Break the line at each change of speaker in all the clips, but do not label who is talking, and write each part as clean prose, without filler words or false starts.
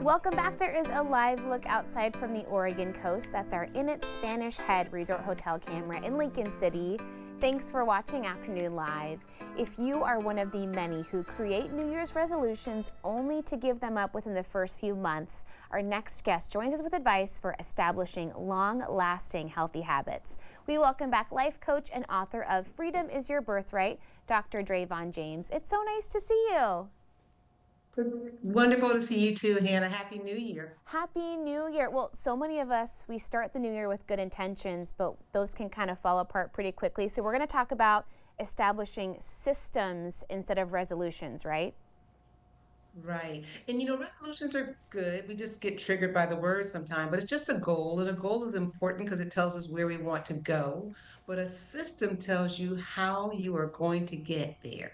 Welcome back. There is a live look outside from the Oregon coast. That's our In It Spanish Head Resort Hotel camera in Lincoln City. Thanks for watching Afternoon Live. If you are one of the many who create New Year's resolutions only to give them up within the first few months, our next guest joins us with advice for establishing long-lasting healthy habits. We welcome back life coach and author of Freedom is Your Birthright, Dr. Dravon James. It's so nice to see you.
Wonderful to see you too, Hannah. Happy New Year.
Happy New Year. Well, so many of us, we start the new year with good intentions, but those can kind of fall apart pretty quickly. So we're going to talk about establishing systems instead of resolutions, right?
Right. And resolutions are good. We just get triggered by the words sometimes, but it's just a goal. And a goal is important because it tells us where we want to go. But a system tells you how you are going to get there.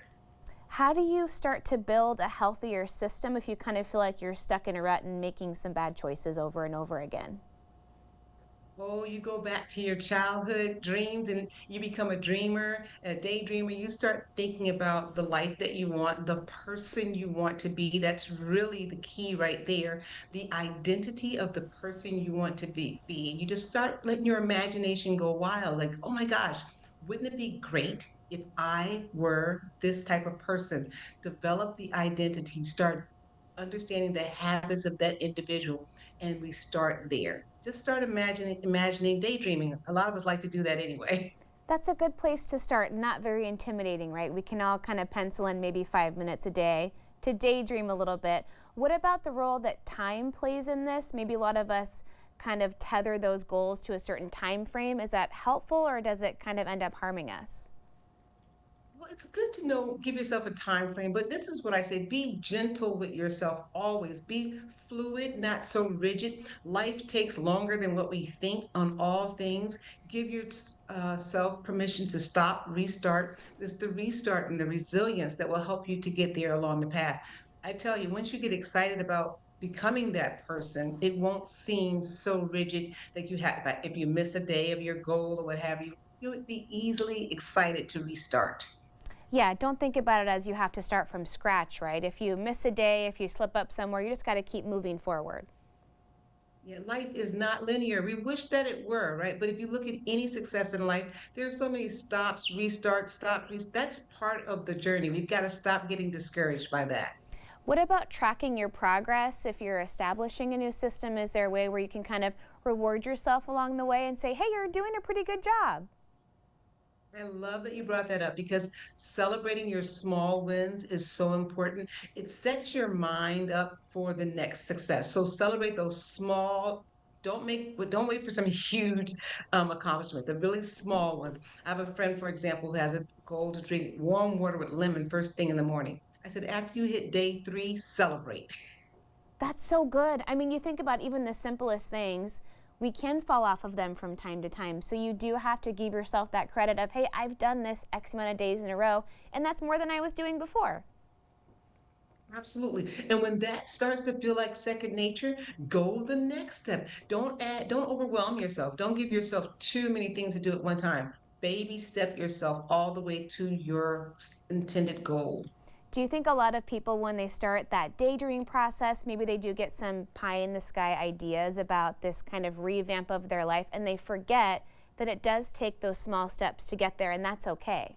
How do you start to build a healthier system if you kind of feel like you're stuck in a rut and making some bad choices over and over again?
Oh, you go back to your childhood dreams and you become a dreamer, a daydreamer. You start thinking about the life that you want, the person you want to be. That's really the key right there. The identity of the person you want to be. You just start letting your imagination go wild. Like, oh my gosh, wouldn't it be great if I were this type of person? Develop the identity, start understanding the habits of that individual, and we start there. Just start imagining, daydreaming. A lot of us like to do that anyway.
That's a good place to start, not very intimidating, right? We can all kind of pencil in maybe 5 minutes a day to daydream a little bit. What about the role that time plays in this? Maybe a lot of us kind of tether those goals to a certain time frame. Is that helpful, or does it kind of end up harming us?
Well, it's good to know, give yourself a time frame, but this is what I say, be gentle with yourself always. Be fluid, not so rigid. Life takes longer than what we think on all things. Give yourself permission to stop, restart. It's the restart and the resilience that will help you to get there along the path. I tell you, once you get excited about becoming that person, it won't seem so rigid that you have, that if you miss a day of your goal or what have you, you would be easily excited to restart.
Yeah, don't think about it as you have to start from scratch, right? If you miss a day, if you slip up somewhere, you just got to keep moving forward.
Yeah, life is not linear. We wish that it were, right? But if you look at any success in life, there's so many stops, restarts, that's part of the journey. We've got to stop getting discouraged by that.
What about tracking your progress? If you're establishing a new system, is there a way where you can kind of reward yourself along the way and say, hey, you're doing a pretty good job?
I love that you brought that up because celebrating your small wins is so important. It sets your mind up for the next success. So celebrate those small. Don't wait for some huge accomplishment. The really small ones. I have a friend, for example, who has a goal to drink warm water with lemon first thing in the morning. I said, after you hit day 3, celebrate.
That's so good. I mean, you think about even the simplest things, we can fall off of them from time to time. So you do have to give yourself that credit of, hey, I've done this X amount of days in a row, and that's more than I was doing before.
Absolutely. And when that starts to feel like second nature, go the next step. Don't overwhelm yourself. Don't give yourself too many things to do at one time. Baby step yourself all the way to your intended goal.
Do you think a lot of people, when they start that daydreaming process, maybe they do get some pie in the sky ideas about this kind of revamp of their life, and they forget that it does take those small steps to get there, and that's okay?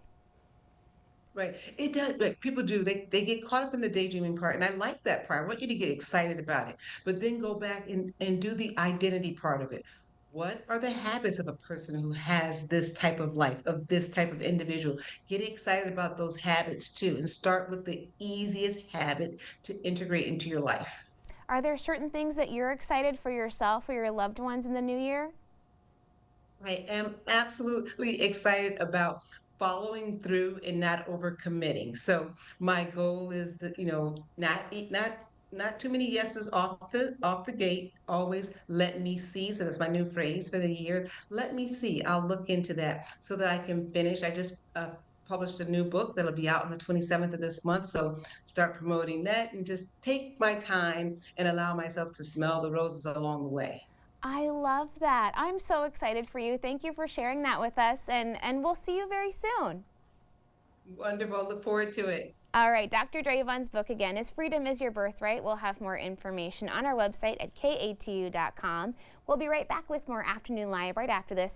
Right. It does. Like people do. They get caught up in the daydreaming part. And I like that part. I want you to get excited about it. But then go back and do the identity part of it. What are the habits of a person who has this type of life, of this type of individual? Get excited about those habits too, and start with the easiest habit to integrate into your life.
Are there certain things that you're excited for yourself or your loved ones in the new year?
I am absolutely excited about following through and not overcommitting. So my goal is that, not too many yeses off the gate. Always let me see. So that's my new phrase for the year. Let me see. I'll look into that so that I can finish. I just published a new book that'll be out on the 27th of this month. So start promoting that and just take my time and allow myself to smell the roses along the way.
I love that. I'm so excited for you. Thank you for sharing that with us, and we'll see you very soon.
Wonderful. Look forward to it.
All right, Dr. Dravon's book again is Freedom is Your Birthright. We'll have more information on our website at katu.com. We'll be right back with more Afternoon Live right after this.